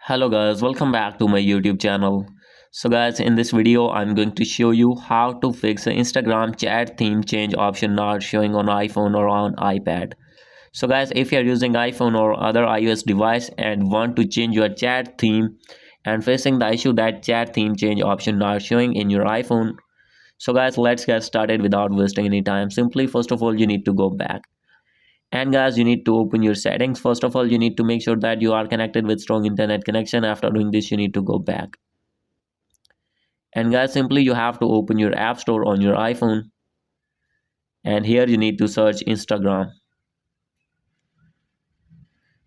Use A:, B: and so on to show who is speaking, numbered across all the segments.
A: Hello guys, welcome back to my YouTube channel. So guys, in this video I'm going to show you how to fix the Instagram chat theme change option not showing on iPhone or on iPad. So guys, if you're using iPhone or other iOS device and want to change your chat theme and facing the issue that chat theme change option not showing in your iPhone. So guys, let's get started without wasting any time. Simply first of all you need to go back. And guys, you need to open your settings. First of all, you need to make sure that you are connected with strong internet connection. After doing this, you need to go back. And guys, simply you have to open your app store on your iPhone. And here you need to search Instagram.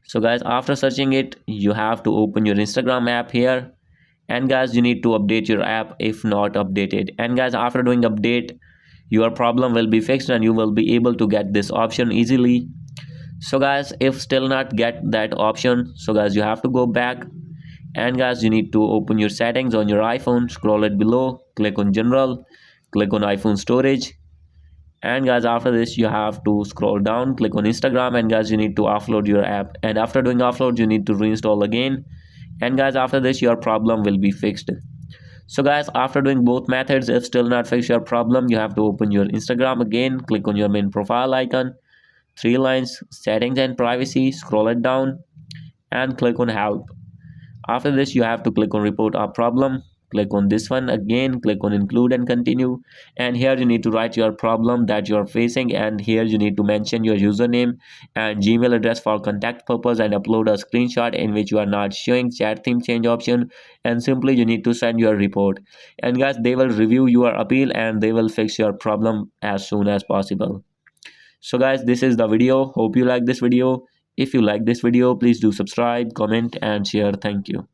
A: So guys, after searching it, you have to open your Instagram app here. And guys, you need to update your app if not updated. And guys, after doing update, your problem will be fixed and you will be able to get this option easily. So guys, if still not get that option, so guys, you have to go back. And guys, you need to open your settings on your iPhone, scroll it below, click on general, click on iPhone storage. And guys, after this you have to scroll down, click on Instagram, and guys, you need to offload your app. And after doing offload, you need to reinstall again. And guys, after this your problem will be fixed. So guys, after doing both methods, if still not fix your problem, you have to open your Instagram again, click on your main profile icon, three lines, settings and privacy, scroll it down and click on help. After this you have to click on report a problem, click on this one again, click on include and continue. And here you need to write your problem that you are facing, and here you need to mention your username and Gmail address for contact purpose, and upload a screenshot in which you are not showing chat theme change option. And simply you need to send your report, and guys, they will review your appeal and they will fix your problem as soon as possible. So guys, this is the video. Hope you like this video. If you like this video, please do subscribe, comment and share. Thank you.